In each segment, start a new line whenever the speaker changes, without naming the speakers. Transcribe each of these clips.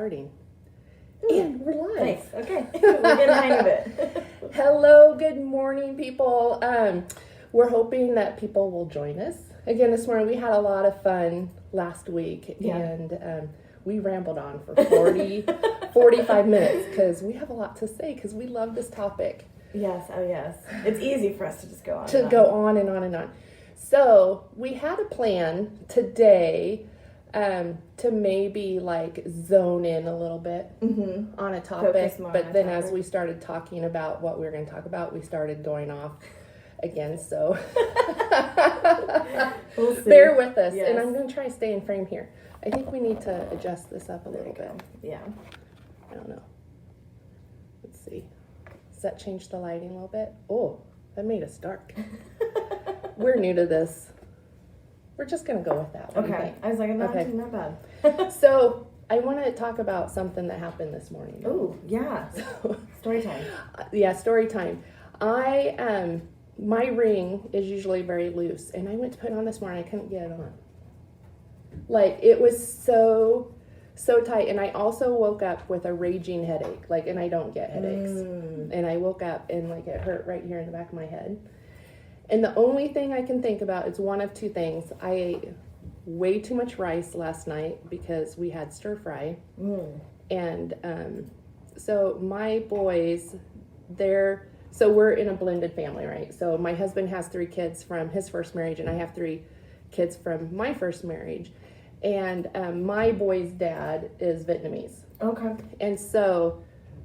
starting. And we're live.
Thanks. Okay. We're getting the hang of it.
Hello, good morning, people. We're hoping that people will join us. Again, this morning we had a lot of fun last week, and we rambled on for 45 minutes because we have a lot to say because we love this topic.
Yes, oh yes. It's easy for us to just go on.
Go on and on and on. So we had a plan today to maybe like zone in a little bit on a topic, but then as we started talking about what we were going to talk about, we started going off again. So
we'll
bear with us,
yes.
And I'm going to try to stay in frame here. I think we need to adjust this up a little bit.
Yeah.
I don't know. Let's see. Does that change the lighting a little bit? Oh, that made us dark. We're new to this. We're just going to go with that.
Okay. I was like, I'm not doing that bad.
So I want to talk about something that happened this morning.
Oh, yeah. Story time.
Yeah, story time. My ring is usually very loose, and I went to put it on this morning. I couldn't get it on. Like, it was so tight, and I also woke up with a raging headache. Like, and I don't get headaches. And I woke up, and like it hurt right here in the back of my head. And the only thing I can think about is one of two things. I ate way too much rice last night because we had stir fry. And so my boys, so we're in a blended family, right? So my husband has 3 kids from his first marriage, and I have 3 kids from my first marriage. And my boy's dad is Vietnamese.
Okay.
And so,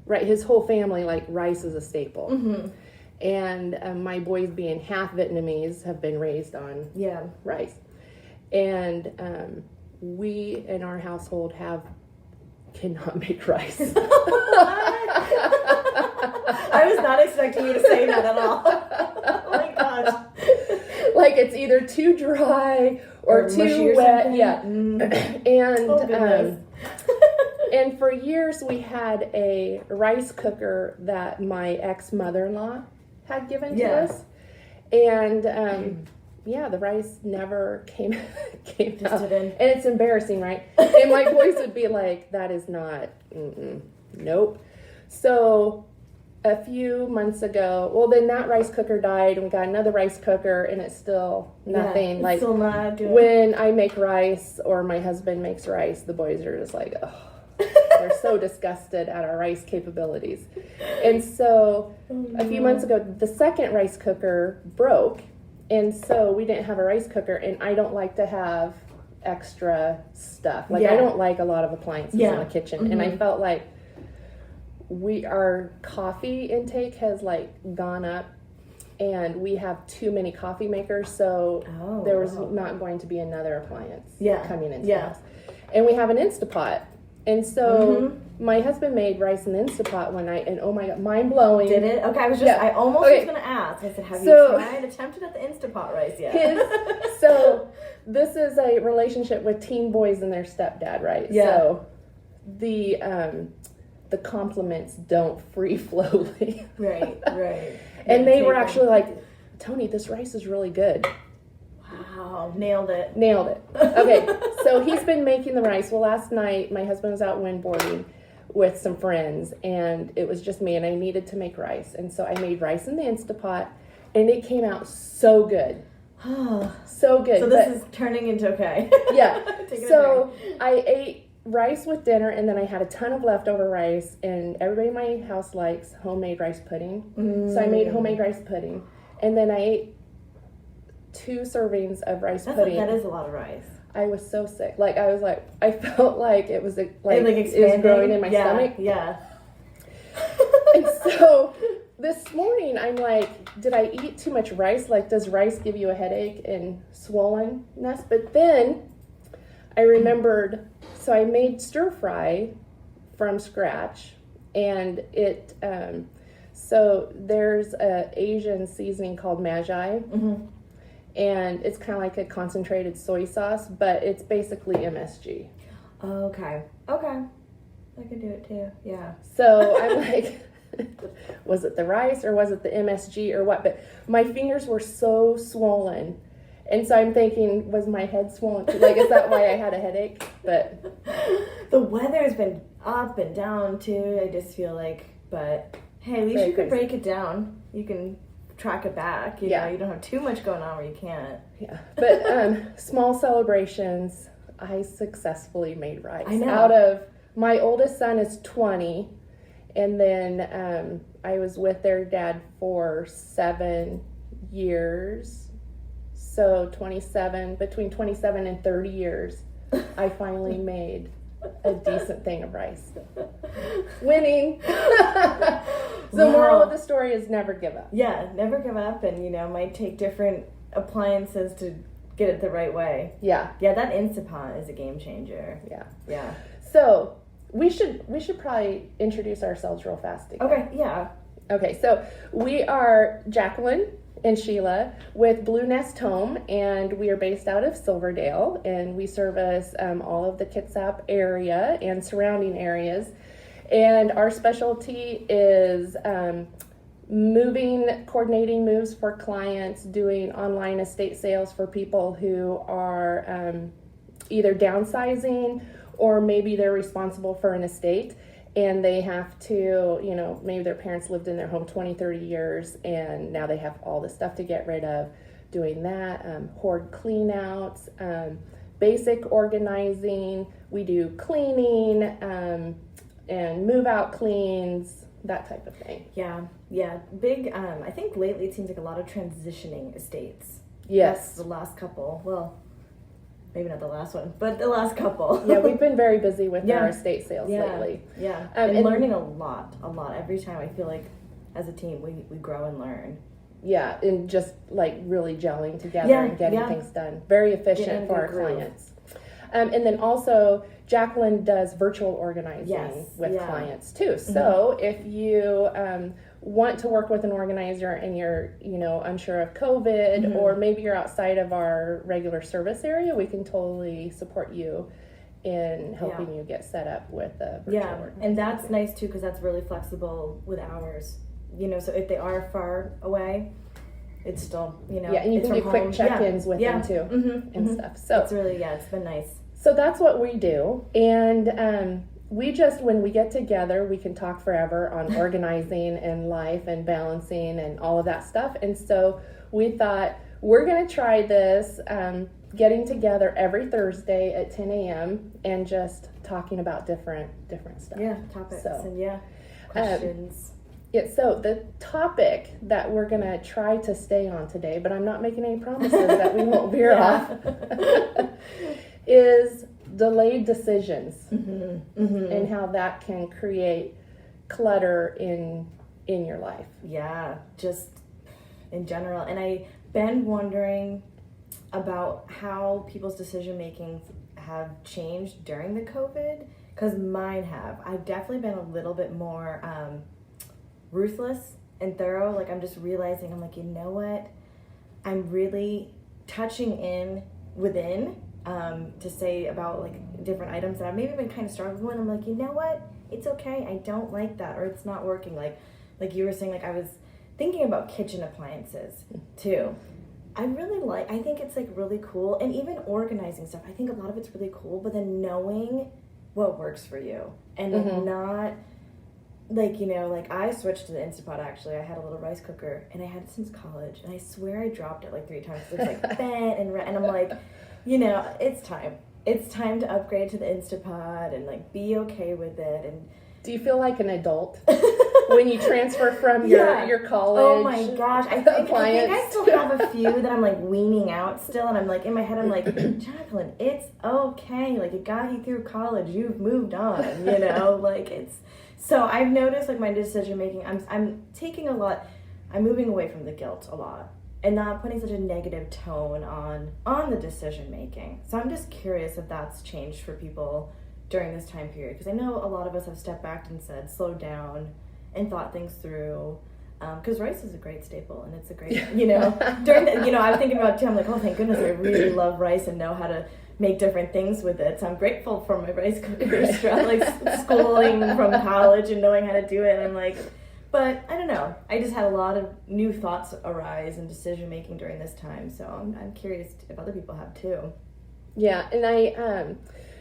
right, his whole family, like, rice is a staple. And my boys, being half Vietnamese, have been raised on rice. And we in our household cannot make rice.
I was not expecting you to say that at all. Oh my gosh.
Like, it's either too dry or too wet.
Something.
Yeah.
And
and for years we had a rice cooker that my ex-mother-in-law had given to us. And the rice never came out. And it's embarrassing, right? And my boys would be like, that is not, nope. So a few months ago, then that rice cooker died, and we got another rice cooker, and it's still nothing.
It's
like,
still not good.
When I make rice or my husband makes rice, the boys are just like, oh. They're so disgusted at our rice capabilities. And so a few months ago, the second rice cooker broke. And so we didn't have a rice cooker. And I don't like to have extra stuff. Like, I don't like a lot of appliances in the kitchen. And I felt like our coffee intake has like gone up. And we have too many coffee makers. So there was not going to be another appliance coming into the house. And we have an Instapot. And so my husband made rice in the Instapot one night, and oh my God, mind blowing.
Did it? Okay, I almost was going to ask. I said, have you attempted at the Instapot rice yet?
So this is a relationship with teen boys and their stepdad, right?
Yeah.
So the compliments don't free flow.
Right.
And they were actually like, Tony, this rice is really good.
Wow, nailed it.
Okay, so he's been making the rice. Well, last night my husband was out windboarding with some friends, and it was just me, and I needed to make rice. And so I made rice in the Instapot, and it came out so good. So good.
So this is turning into okay.
Yeah. So I ate rice with dinner, and then I had a ton of leftover rice, and everybody in my house likes homemade rice pudding. So I made homemade rice pudding, and then I ate 2 servings of rice pudding.
That is a lot of rice.
I was so sick. Like, I felt like it was it
expanding.
was growing in my stomach.
Yeah.
And so this morning I'm like, did I eat too much rice? Like, does rice give you a headache and swollenness? But then I remembered, so I made stir fry from scratch, and it so there's a Asian seasoning called Magi. And it's kind of like a concentrated soy sauce, but it's basically MSG.
Okay. I can do it too. Yeah.
So I'm like, was it the rice or was it the MSG or what? But my fingers were so swollen And so I'm thinking, was my head swollen? Like, is that why I had a headache? But
the weather's been up and down too. I just feel like, but hey, at least
Very
you can
crazy.
break it down. You can track it back. You
Yeah.
know, you don't have too much going on where you can't.
yeah. But small celebrations, I successfully made rice.
I know.
Out of, my oldest son is 20, and then I was with their dad for 7 years. So between 27 and 30 years, I finally made a decent thing of rice. Winning. The moral of the story is never give up.
Yeah, never give up, and might take different appliances to get it the right way.
Yeah.
Yeah, that Instapot is a game changer.
Yeah.
Yeah.
So we should probably introduce ourselves real fast again.
Okay, yeah.
Okay, so we are Jacqueline and Sheila with Blue Nest Home, and we are based out of Silverdale, and we service all of the Kitsap area and surrounding areas. And our specialty is coordinating moves for clients, doing online estate sales for people who are either downsizing or maybe they're responsible for an estate and they have to, maybe their parents lived in their home 20, 30 years and now they have all the stuff to get rid of. Doing that, hoard cleanouts, basic organizing. We do cleaning and move out cleans, that type of thing.
Yeah. Big, I think lately it seems like a lot of transitioning estates.
Yes.
That's the last couple. Well, maybe not the last one, but the last couple.
Yeah, we've been very busy with
Yeah.
our estate sales lately.
Yeah.
And
And learning a lot. Every time I feel like as a team we grow and learn.
Yeah, and just like really gelling together
Yeah,
and getting
yeah.
things done. Very
Getting
efficient
a
for
good
our
groove.
clients. And then also, Jacqueline does virtual organizing
Yes,
with
yeah.
clients too. So if you want to work with an organizer and you're, unsure of COVID, or maybe you're outside of our regular service area, we can totally support you in helping you get set up with a virtual organizer.
And that's nice too because that's really flexible with hours. So if they are far away, it's still,
Yeah, and you
it's
can do
from
quick
home.
check-ins with them too and stuff. So
it's really, it's been nice.
So that's what we do. And we just, when we get together, we can talk forever on organizing and life and balancing and all of that stuff. And so we thought we're going to try this, getting together every Thursday at 10 a.m. and just talking about different stuff.
Yeah, topics
So,
and questions.
Yeah, so the topic that we're going to try to stay on today, but I'm not making any promises that we won't veer off, is delayed decisions and how that can create clutter in your life.
Yeah, just in general. And I've been wondering about how people's decision making have changed during the COVID, because mine have. I've definitely been a little bit more ruthless and thorough. Like, I'm just realizing, I'm like, you know what? I'm really touching in within to say about like different items that I've maybe been kind of struggling with. I'm like, you know what? It's okay. I don't like that, or it's not working. Like you were saying, like I was thinking about kitchen appliances too. I think it's like really cool, and even organizing stuff. I think a lot of it's really cool, but then knowing what works for you and like not like, like I switched to the Instapot. Actually, I had a little rice cooker and I had it since college, and I swear I dropped it like 3 times. It was like bent and I'm like, it's time. It's time to upgrade to the Instapot and like be okay with it. And
do you feel like an adult when you transfer from your college?
Oh my gosh, I think I still
appliance?
have a few that I'm like weaning out still, and I'm like in my head I'm like, Jacqueline, it's okay. Like, it got you through college. You've moved on. Like it's. So I've noticed like my decision making. I'm taking a lot. I'm moving away from the guilt a lot, and not putting such a negative tone on the decision making. So I'm just curious if that's changed for people during this time period, because I know a lot of us have stepped back and said, slow down and thought things through. Because rice is a great staple, and it's a great, during the, I'm thinking about too, I'm like, oh, thank goodness, I really love rice and know how to make different things with it. So I'm grateful for my rice cooker, like schooling from college and knowing how to do it. And I'm like, But I don't know. I just had a lot of new thoughts arise in decision making during this time. So I'm curious if other people have too.
Yeah, and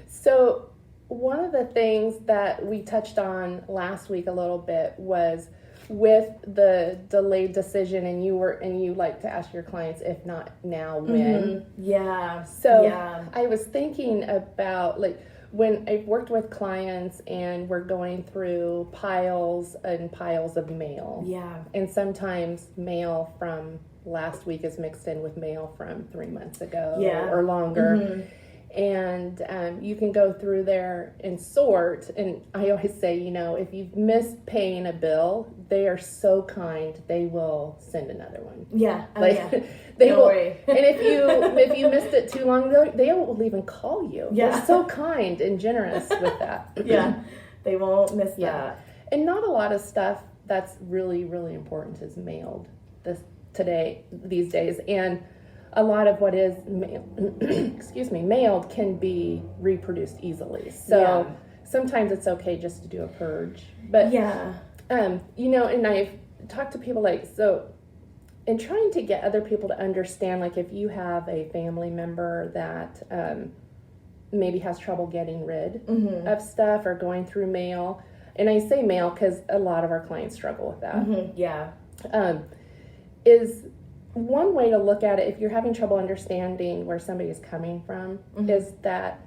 so one of the things that we touched on last week a little bit was with the delayed decision, and you like to ask your clients, if not now, when.
Yeah.
So
yeah.
I was thinking about, like, when I've worked with clients and we're going through piles and piles of mail.
Yeah.
And sometimes mail from last week is mixed in with mail from 3 months ago or longer. And you can go through there and sort. And I always say, if you've missed paying a bill, they are so kind, they will send another one.
Yeah.
They will.
Worry.
And if you missed it too long, they will even call you.
Yeah.
They're so kind and generous with that.
Yeah. They won't miss that.
And not a lot of stuff that's really, really important is mailed these days. And a lot of what is mailed can be reproduced easily. So sometimes it's okay just to do a purge. But and I've talked to people in trying to get other people to understand, like, if you have a family member that maybe has trouble getting rid of stuff or going through mail, and I say mail because a lot of our clients struggle with that. Is one way to look at it, if you're having trouble understanding where somebody is coming from, is that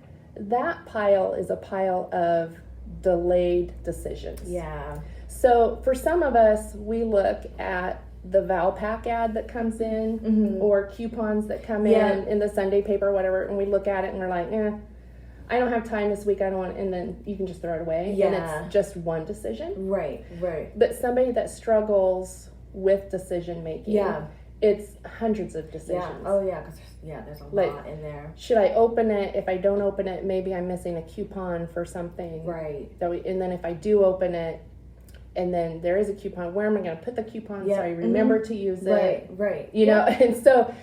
pile is a pile of delayed decisions.
Yeah.
So for some of us, we look at the Valpak ad that comes in or coupons that come in the Sunday paper or whatever, and we look at it and we're like, I don't have time this week, I don't want, and then you can just throw it away. And it's just one decision. Right. But somebody that struggles with decision making, it's hundreds of decisions.
Because there's a lot in there.
Should I open it? If I don't open it, maybe I'm missing a coupon for something.
Right.
And then if I do open it, and then there is a coupon, where am I going to put the coupon so I remember to use it?
Right.
And so,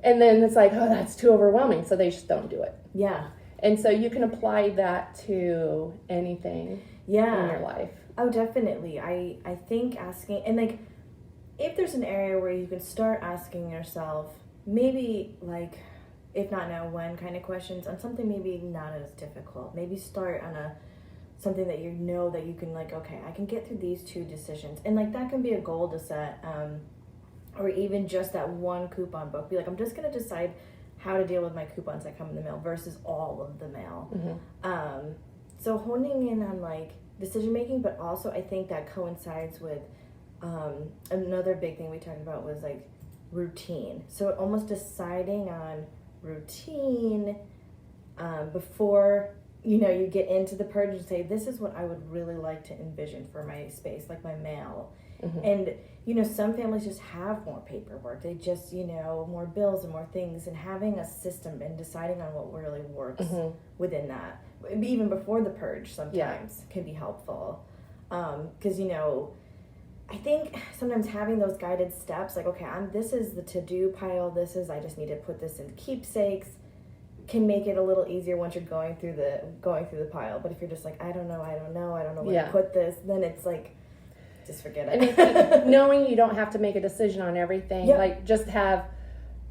and then it's like, that's too overwhelming, so they just don't do it.
Yeah.
And so you can apply that to anything in your life.
Oh, definitely. I think asking, and like, if there's an area where you can start asking yourself, maybe like, if not now, when kind of questions on something maybe not as difficult. Maybe start on something that you know that you can, like, okay, I can get through these 2 decisions. And like, that can be a goal to set, or even just that one coupon book. Be like, I'm just going to decide how to deal with my coupons that come in the mail versus all of the mail. So honing in on like decision making, but also I think that coincides with another big thing we talked about was like routine. So almost deciding on routine before you get into the purge and say, this is what I would really like to envision for my space, like my mail. And some families just have more paperwork. They just more bills and more things, and having a system and deciding on what really works within that, even before the purge, sometimes can be helpful. Because I think sometimes having those guided steps, like, okay, this is the to-do pile, I just need to put this in keepsakes, can make it a little easier once you're going through the pile. But if you're just like, I don't know where to put this, then it's like, just forget it.
And I think knowing you don't have to make a decision on everything, like, just have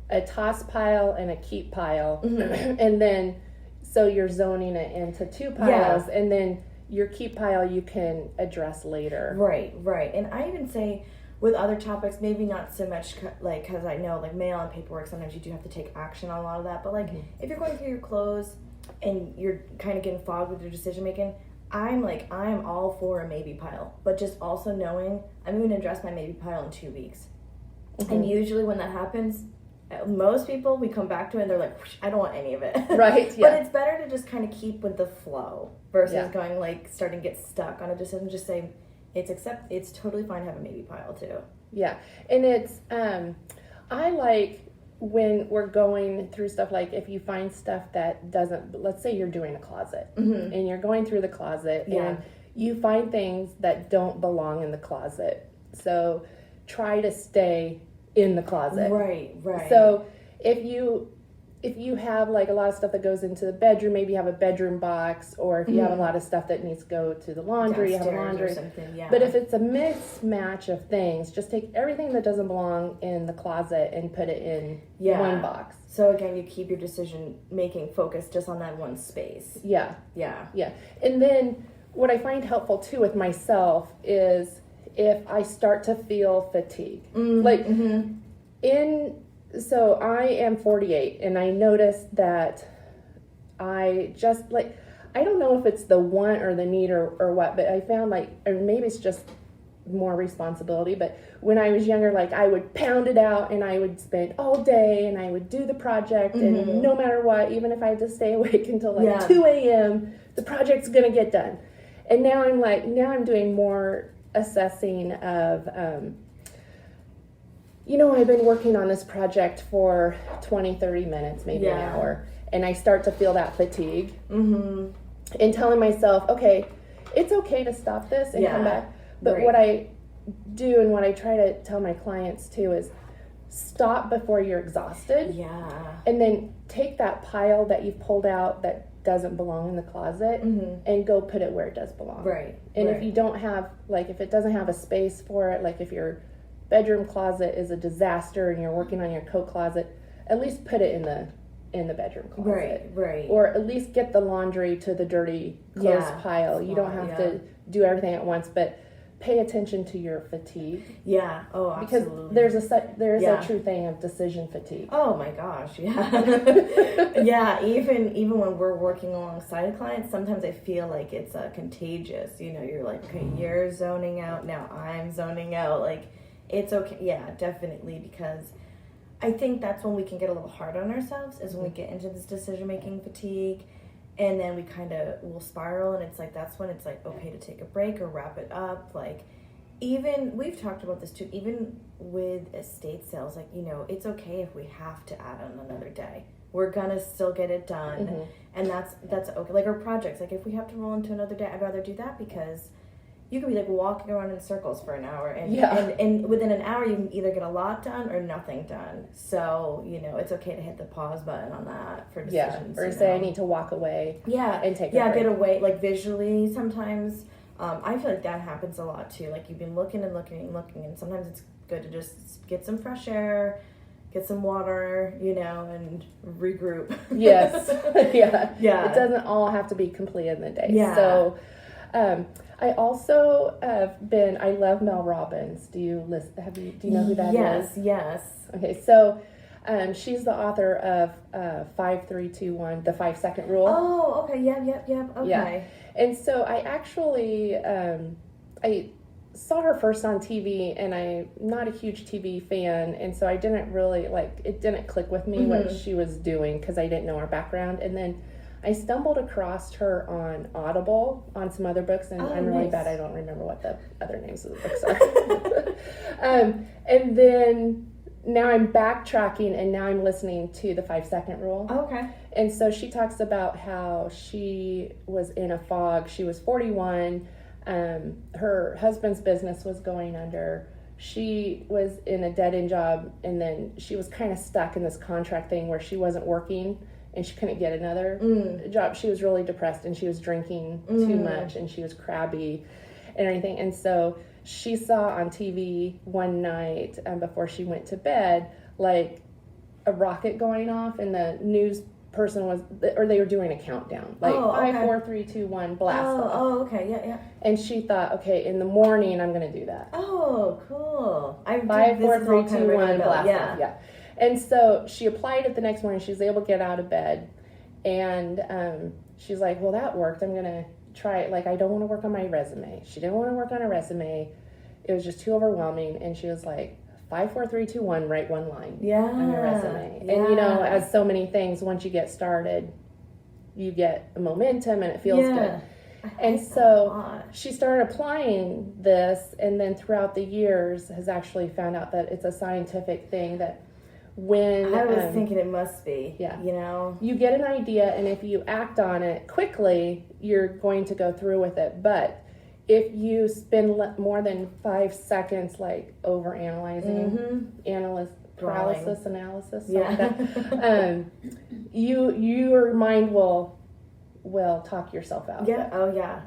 a toss pile and a keep pile, and then so you're zoning it into 2 piles, and then your keep pile you can address later.
Right. And I even say with other topics, maybe not so much like, because I know like mail and paperwork, sometimes you do have to take action on a lot of that. But like if you're going through your clothes and you're kind of getting fogged with your decision making, I'm all for a maybe pile, but just also knowing I'm going to address my maybe pile in 2 weeks. And usually when that happens, most people, we come back to it and they're like, I don't want any of it.
Right,
But it's better to just kind of keep with the flow versus going like starting to get stuck on a decision. Just say, it's totally fine to have a maybe pile too. Yeah.
And it's, I like when we're going through stuff, like if you find stuff that doesn't, let's say you're doing a closet and you're going through the closet and you find things that don't belong in the closet. So try to stay in the closet.
Right.
So if you if you have like a lot of stuff that goes into the bedroom, maybe you have a bedroom box, or if you have a lot of stuff that needs to go to the laundry, you have a laundry.
Or something, yeah.
But if it's a mismatch of things, just take everything that doesn't belong in the closet and put it in one box.
So again, you keep your decision making focused just on that one space.
Yeah.
Yeah.
Yeah. And then what I find helpful too with myself is if I start to feel fatigue. So I am 48, and I noticed that I just I don't know if it's the want or the need or what, but I found or maybe it's just more responsibility, but when I was younger, I would pound it out and I would spend all day and I would do the project and no matter what, even if I had to stay awake until 2 a.m., the project's going to get done. And now I'm doing more assessing of, I've been working on this project for 20, 30 minutes, maybe an hour, and I start to feel that fatigue and telling myself, okay, it's okay to stop this and come back. But what I do and what I try to tell my clients too is stop before you're exhausted. Yeah. And then take that pile that you've pulled out that doesn't belong in the closet and go put it where it does belong. Right. And if you don't have, if it doesn't have a space for it, if your bedroom closet is a disaster and you're working on your coat closet, at least put it in the bedroom closet. Right. Or at least get the laundry to the dirty clothes pile. You don't have to do everything at once, but pay attention to your fatigue. Yeah. Oh, absolutely. Because there is a true thing of decision fatigue.
Oh my gosh. Yeah. Yeah. Even when we're working alongside clients, sometimes I feel like it's contagious. You're okay, you're zoning out. Now I'm zoning out. It's okay. Yeah, definitely. Because I think that's when we can get a little hard on ourselves is when we get into this decision-making fatigue. And then we kind of will spiral, and that's when it's okay to take a break or wrap it up. Even we've talked about this too. Even with estate sales, it's okay if we have to add on another day. We're gonna still get it done, and that's okay. Our projects, if we have to roll into another day, I'd rather do that because you could be walking around in circles for an hour, and within an hour you can either get a lot done or nothing done. So it's okay to hit the pause button on that for decisions.
Or say I need to walk away. And take a break.
Get away visually. Sometimes I feel that happens a lot too. You've been looking and looking and looking, and sometimes it's good to just get some fresh air, get some water, and regroup.
Yes. Yeah. It doesn't all have to be completed in the day. Yeah. So. I also I love Mel Robbins. Do you know who that is? Yes. Okay, so she's the author of 5-3-2-1, the 5-second rule.
Oh, okay, yep, okay.
Yeah. And so I actually, I saw her first on TV, and I'm not a huge TV fan, and so I didn't really, it didn't click with me what she was doing because I didn't know her background, and then I stumbled across her on Audible on some other books, and I'm really bad. I don't remember what the other names of the books are. And then now I'm backtracking, and now I'm listening to the 5-second rule. Okay. And so she talks about how she was in a fog. She was 41. Her husband's business was going under. She was in a dead-end job, and then she was kind of stuck in this contract thing where she wasn't working, and she couldn't get another job. She was really depressed, and she was drinking too much, and she was crabby and everything. And so she saw on TV one night before she went to bed, a rocket going off, and the news person they were doing a countdown, 5, 4, 3, 2, 1, blast off. Oh, okay, yeah. And she thought, okay, in the morning I'm going to do that.
Oh, cool.
5, 4, 3, 2, 1, blast off. Yeah. And so she applied it the next morning. She was able to get out of bed. And she's like, well, that worked. I'm going to try it. I don't want to work on my resume. She didn't want to work on a resume. It was just too overwhelming. And she was like, 5, 4, 3, 2, 1, write one line on your resume. Yeah. And, as so many things, once you get started, you get a momentum and it feels good. And so she started applying this, and then throughout the years has actually found out that it's a scientific thing that when
I was thinking it must be,
you get an idea, and if you act on it quickly, you're going to go through with it. But if you spend more than 5 seconds over analyzing, paralysis analysis, something
Yeah.
like that. Your mind will talk yourself out.
Yeah. Oh yeah.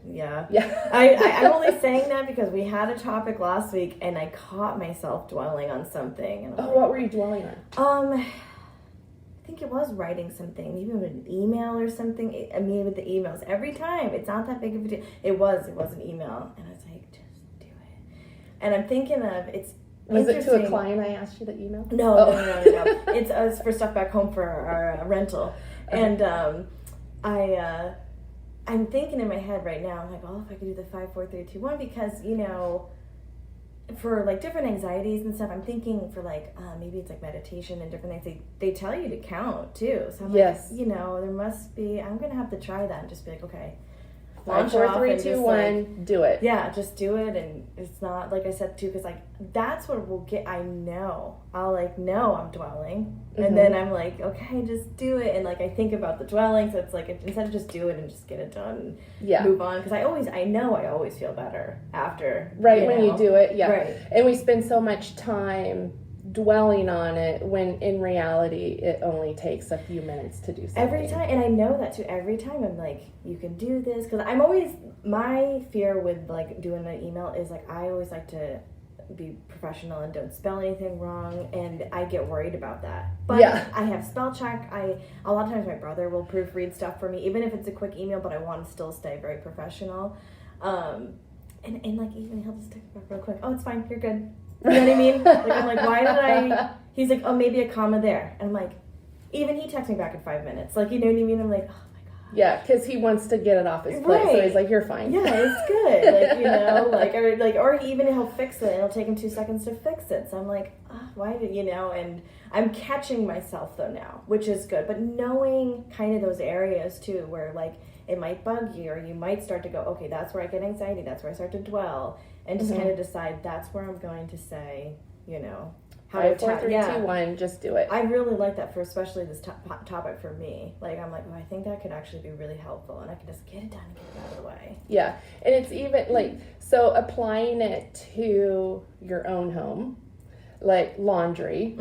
Yeah.
Yeah.
I'm only saying that because we had a topic last week and I caught myself dwelling on something. And
What were you dwelling on?
I think it was writing something, maybe with an email or something. I mean, with the emails, every time it's not that big of a deal. It was an email, and I was like, just do it. And I'm thinking of it's.
Was it to a client? I asked you the email.
No. It's for stuff back home for our rental, and I'm thinking in my head right now. I'm like, oh, if I could do the 5, 4, 3, 2, 1, because for like different anxieties and stuff, I'm thinking for like maybe it's like meditation and different things. They tell you to count too. So I'm like, there must be. I'm gonna have to try that and just be like, okay,
5, 4, 3, 2, 1, do it.
Yeah, just do it, and it's not like I said too, because like that's what will get. I'll like know I'm dwelling, and then I'm like, okay, just do it, and like I think about the dwelling, so it's like instead of just do it and just get it done, move on, because I always feel better after.
Right, when you do it, yeah.
Right.
And we spend so much time dwelling on it when in reality it only takes a few minutes to do something.
Every time, and I know that too, every time I'm like, you can do this, because I'm always, my fear with like doing an email is like, I always like to be professional and don't spell anything wrong, and I get worried about that. But I have spell check. A lot of times my brother will proofread stuff for me, even if it's a quick email, but I want to still stay very professional. And like even he'll just text back real quick, oh, it's fine, you're good. You know what I mean? Like, I'm like, why did he's like, oh, maybe a comma there. And I'm like, even he texts me back in 5 minutes. Like, you know what I mean? I'm like, oh my God.
Yeah, because he wants to get it off his plate. So he's like, you're fine.
Yeah, it's good. Like, or even he'll fix it and it'll take him 2 seconds to fix it. So I'm like, oh, why did, and I'm catching myself though now, which is good. But knowing kind of those areas too, where like it might bug you, or you might start to go, okay, that's where I get anxiety. That's where I start to dwell. And just kind of decide that's where I'm going to say, how
5, 4, 3, 2, 1, just do it.
I really like that for especially this topic for me. Like, I'm like, I think that could actually be really helpful, and I can just get it done and get it out of the way.
Yeah, and it's even like, so applying it to your own home, like laundry.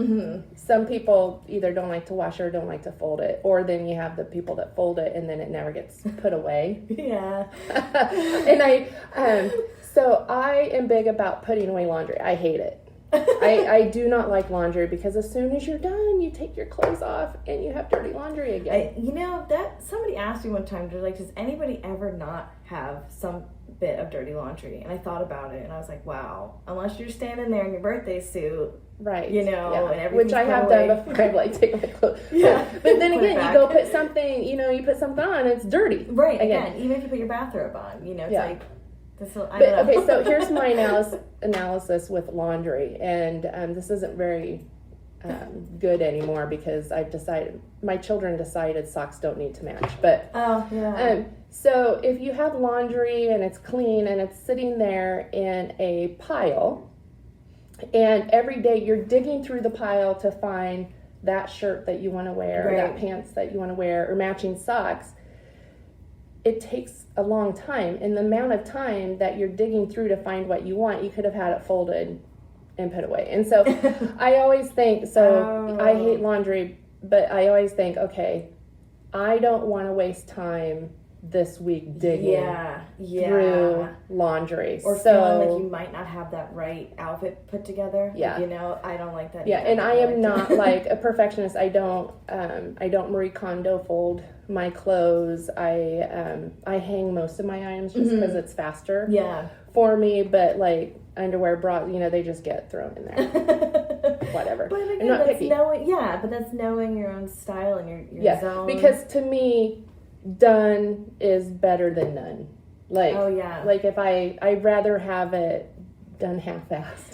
Some people either don't like to wash or don't like to fold it, or then you have the people that fold it and then it never gets put away.
Yeah.
And so I am big about putting away laundry. I hate it. I do not like laundry because as soon as you're done, you take your clothes off and you have dirty laundry again.
That somebody asked me one time, they're like, does anybody ever not have some bit of dirty laundry? And I thought about it and I was like, wow, unless you're standing there in your birthday suit,
right?
And everything,
which I have done before. I've like taken my clothes. But then again, you go put something, you put something on, it's dirty.
Right. Again, even if you put your bathrobe on, it's like.
Okay, so here's my analysis with laundry, and this isn't very good anymore because my children decided socks don't need to match. But so if you have laundry and it's clean and it's sitting there in a pile, and every day you're digging through the pile to find that shirt that you want to wear, or that pants that you want to wear, or matching socks, it takes a long time. And the amount of time that you're digging through to find what you want, you could have had it folded and put away. And so I always think, I hate laundry, but I always think, okay, I don't want to waste time this week digging through laundry.
Or feeling like you might not have that right outfit put together.
Yeah.
I don't like that.
Yeah, and I am not like a perfectionist. I don't Marie Kondo fold my clothes. I hang most of my items just because it's faster for me, but like underwear, bra, they just get thrown in there. Whatever.
But again,
I'm not picky.
but that's knowing your own style and your zone.
Because to me, done is better than none. Like, like if I'd rather have it done half-assed.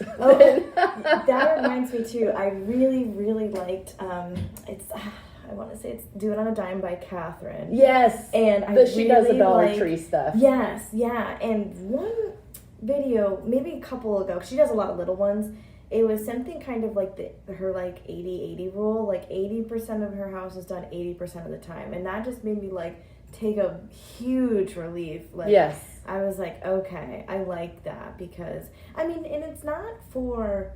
That reminds me too. I really, really liked. I want to say it's "Do It on a Dime" by Catherine.
Yes,
and
she does the Dollar Tree stuff.
Yes, yeah. And one video, maybe a couple ago, 'cause she does a lot of little ones. It was something kind of like her like 80-80 rule. Like 80% of her house is done 80% of the time, and that just made me like take a huge relief. Like,
yes, I
was like, okay, I like that, because and it's not for.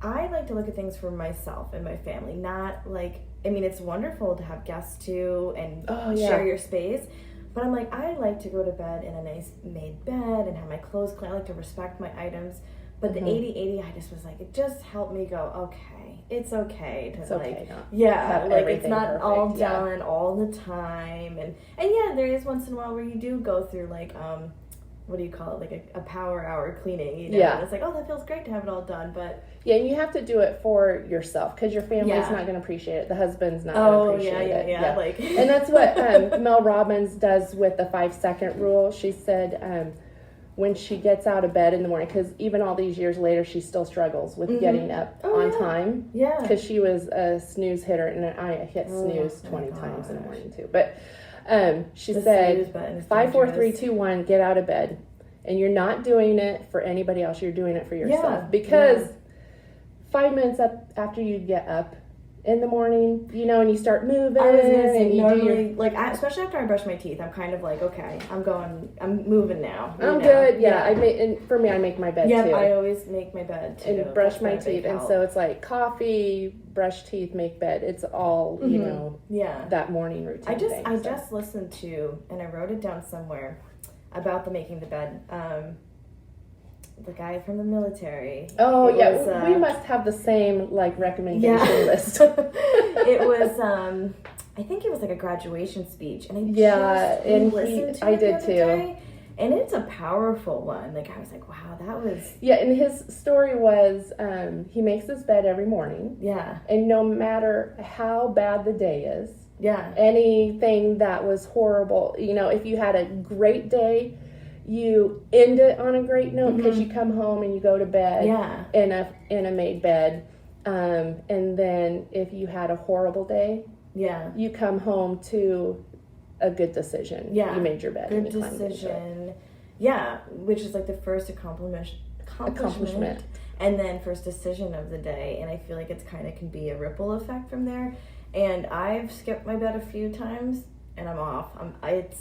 I like to look at things for myself and my family, not like, I mean, it's wonderful to have guests too and share your space, but I'm like, I like to go to bed in a nice made bed and have my clothes clean. I like to respect my items. But the 80-80, I just was like, it just helped me go, okay, it's okay to it's not perfect, all done all the time. And yeah, there is once in a while where you do go through like, what do you call it? Like a power hour cleaning, you know? Yeah. And it's like, oh, that feels great to have it all done, but...
Yeah, and you have to do it for yourself because your family's not going to appreciate it. The husband's not going to appreciate it.
Yeah. Like...
And that's what Mel Robbins does with the 5-second rule. She said when she gets out of bed in the morning, because even all these years later, she still struggles with getting up on time.
Yeah.
Because she was a snooze hitter, and I hit snooze 20 times in the morning too. But she said, 5, 4, 3, 2, 1, get out of bed. And you're not doing it for anybody else. You're doing it for yourself. Because 5 minutes after you get up in the morning, you know, and you start moving.
I was gonna say, normally, especially after I brush my teeth, I'm kind of like, okay, I'm moving now.
I'm good. Yeah. And for me, I make my bed too.
Yeah, I always make my bed too.
And brush my teeth. And so it's like coffee, brush teeth, make bed. It's all, you know, that morning routine.
I just listened to, and I wrote it down somewhere, about the making the bed. The guy from the military. Oh,
we must have the same recommendation list.
It was I think it was like a graduation speech, and I listened to it the other day, and it's a powerful one. Like I was like, wow, that was
and his story was he makes his bed every morning.
Yeah.
And no matter how bad the day is, anything that was horrible, you know, if you had a great day, you end it on a great note because you come home and you go to bed in a made bed, and then if you had a horrible day, you come home to a good decision. You made your bed.
Good decision. Which is like the first accomplishment, and then first decision of the day. And I feel like it's kind of can be a ripple effect from there. And I've skipped my bed a few times. And I'm off.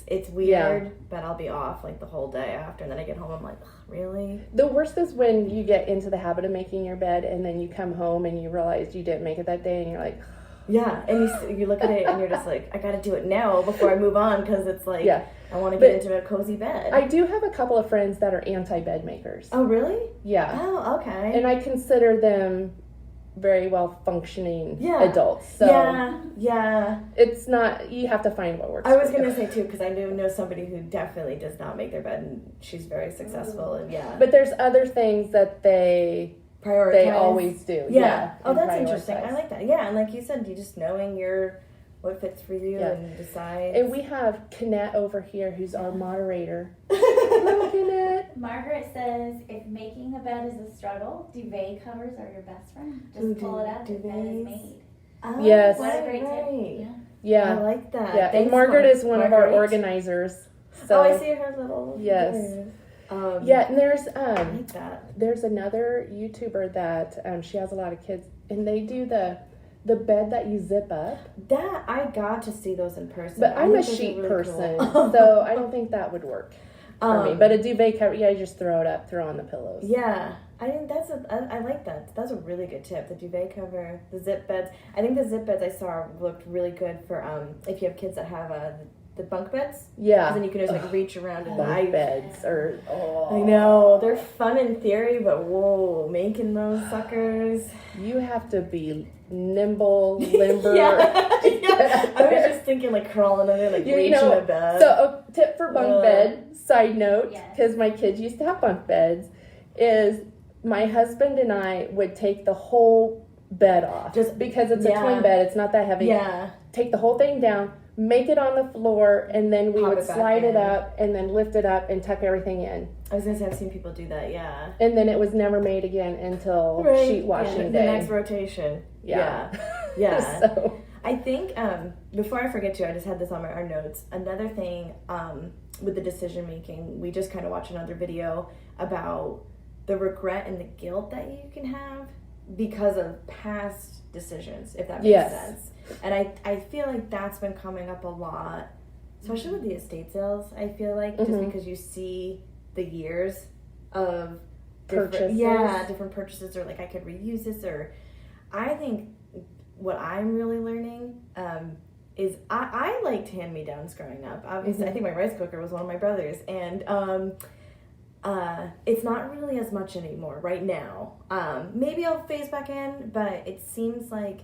It's weird, but I'll be off like the whole day after. And then I get home, I'm like, really?
The worst is when you get into the habit of making your bed, and then you come home and you realize you didn't make it that day, and you're like,
and you look at it and you're just like, I got to do it now before I move on, because it's like I want to get into a cozy bed.
I do have a couple of friends that are anti-bed makers.
Oh, really?
Yeah.
Oh, okay.
And I consider them very well functioning adults. So it's not, you have to find what works.
I was going to say too, because I know somebody who definitely does not make their bed, and she's very successful. And
but there's other things that they
prioritize.
They always do.
Oh, that's interesting. I like that. And like you said, you just knowing what fits for you and decide.
And we have Knett over here, who's our moderator. Hello, Knett.
Margaret says, if making a bed is a struggle, duvet covers are your best friend. Just pull it up, the bed is made.
Oh, yes.
What a great tip.
Yeah. I like that.
Yeah, and Margaret is one of our organizers. So,
I see her little.
Yes. And there's
I like that.
There's another YouTuber that she has a lot of kids, and they do the bed that you zip up.
That I got to see those in person.
But I'm a sheet really person, so I don't think that would work for me. But a duvet cover, you just throw it up, throw on the pillows.
Yeah, I think I like that. That's a really good tip. The duvet cover, the zip beds. I think the zip beds I saw looked really good for if you have kids that have the bunk beds.
Yeah.
And then you can just reach around and
bunk beds or
I know they're fun in theory, but whoa, making those suckers.
You have to be nimble, limber.
I was just thinking crawling under, reaching a bed.
So a tip for bunk bed, side note, because my kids used to have bunk beds, is my husband and I would take the whole bed off. Just because it's a twin bed, it's not that heavy.
Yeah.
Take the whole thing down, make it on the floor, and then we would slide it up and then lift it up and tuck everything in.
I was going to say, I've seen people do that,
And then it was never made again until sheet washing day.
The next rotation. Yeah. So I think, before I forget to, I just had this on our notes. Another thing with the decision making, we just kind of watched another video about the regret and the guilt that you can have because of past decisions, if that makes sense. And I feel like that's been coming up a lot, especially with the estate sales. I feel like just because you see the years of
purchases.
different purchases, or like I could reuse this, or I think what I'm really learning is I liked hand-me-downs growing up. Obviously, I think my rice cooker was one of my brother's, and it's not really as much anymore right now. Maybe I'll phase back in, but it seems like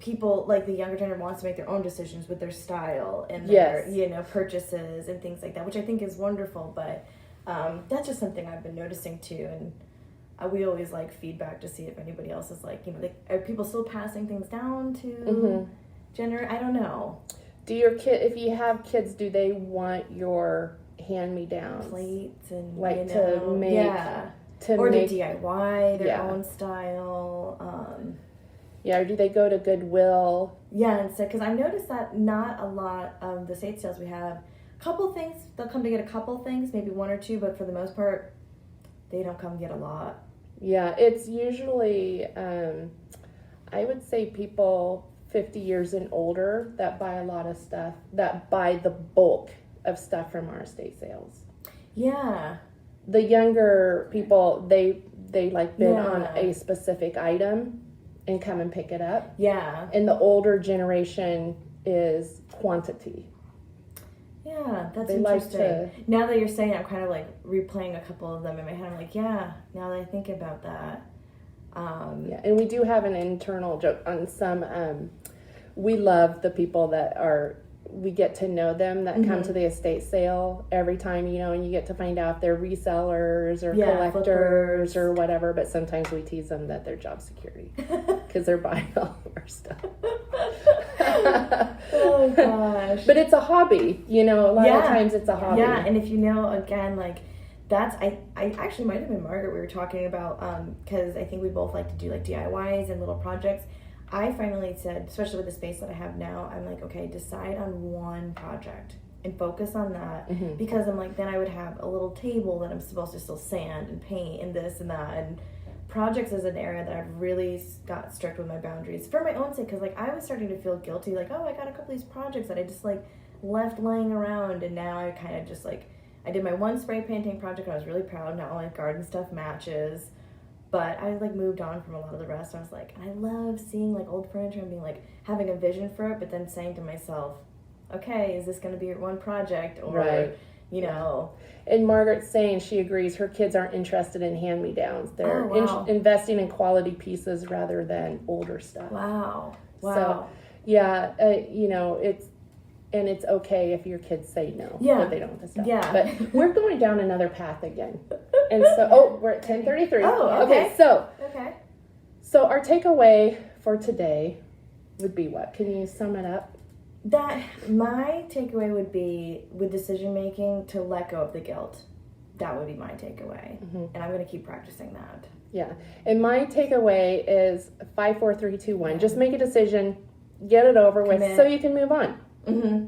people, like the younger generation, wants to make their own decisions with their style and their purchases and things like that, which I think is wonderful. But that's just something I've been noticing too, and we always like feedback to see if anybody else is like, are people still passing things down to I don't know.
Do your if you have kids, do they want your hand-me-downs?
Plates and
like to make
to DIY their own style.
Or do they go to Goodwill?
Yeah, and so because I've noticed that not a lot of the estate sales we have, a couple things, they'll come to get a couple things, maybe one or two, but for the most part, they don't come get a lot.
Yeah, it's usually, I would say people 50 years and older that buy a lot of stuff, that buy the bulk of stuff from our estate sales.
Yeah.
The younger people, they like bid on a specific item and come and pick it up.
Yeah.
And the older generation is quantity.
Yeah, that's
they
interesting.
Like
now that you're saying it, I'm kind of like replaying a couple of them in my head. I'm like, now that I think about that.
And we do have an internal joke on some. We love the people that we get to know them that come to the estate sale every time, and you get to find out if they're resellers or collectors
flippers.
Or whatever, but sometimes we tease them that they're job security because they're buying all of our stuff.
Oh gosh.
But it's a hobby, a lot of times it's a hobby.
Yeah, and if again, like that's, I actually might have been Margaret we were talking about, because I think we both like to do like DIYs and little projects. I finally said, especially with the space that I have now, I'm like, okay, decide on one project and focus on that, because I'm like, then I would have a little table that I'm supposed to still sand and paint and this and that, and projects is an area that I've really got strict with my boundaries for my own sake, because like I was starting to feel guilty, like, oh, I got a couple of these projects that I just like left laying around, and now I kind of just like, I did my one spray painting project, I was really proud, now all my garden stuff matches. But I like moved on from a lot of the rest. I was like, I love seeing like old furniture and being like having a vision for it, but then saying to myself, okay, is this going to be your one project, or
And Margaret's saying she agrees her kids aren't interested in hand-me-downs. They're investing in quality pieces rather than older stuff.
Wow.
So it's okay if your kids say no.
Yeah.
If they don't want the stuff.
Yeah.
But we're going down another path again. And so, we're at 10:33.
Oh, okay.
So our takeaway for today would be what? Can you sum it up?
That my takeaway would be, with decision making, to let go of the guilt. That would be my takeaway. And I'm going to keep practicing that.
Yeah. And my takeaway is 5, 4, 3, 2, 1. Just make a decision, get it over with, so you can move on.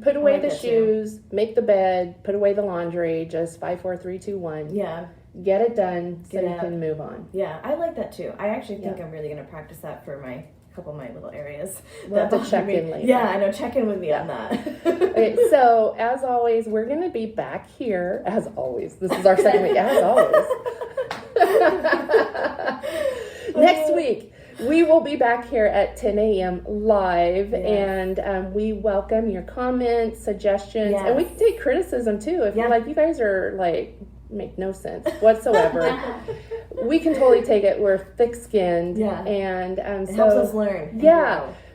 Put away the shoes, make the bed, put away the laundry, just 5, 4, 3, 2, 1.
Yeah.
Get it done so you can move on.
Yeah, I like that too. I actually think I'm really going to practice that for a couple of my little areas.
We'll have to check in later.
Yeah, I know. Check in with me on that.
Okay, so as always, we're going to be back here. As always. This is our second week. As always. Next week, we will be back here at 10 a.m. live, and we welcome your comments, suggestions, and we can take criticism too. If you're like, you guys are like, make no sense whatsoever, we can totally take it. We're thick-skinned, and
it helps us learn.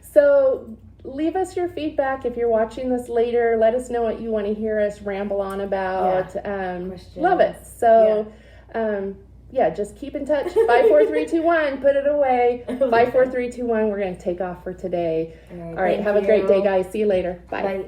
So leave us your feedback if you're watching this later. Let us know what you want to hear us ramble on about. Love it. So just keep in touch. 5, 4, 3, 2, 1. Put it away. 5, 4, 3, 2, 1. We're going to take off for today. All right. Have a great day, guys. See you later. Bye.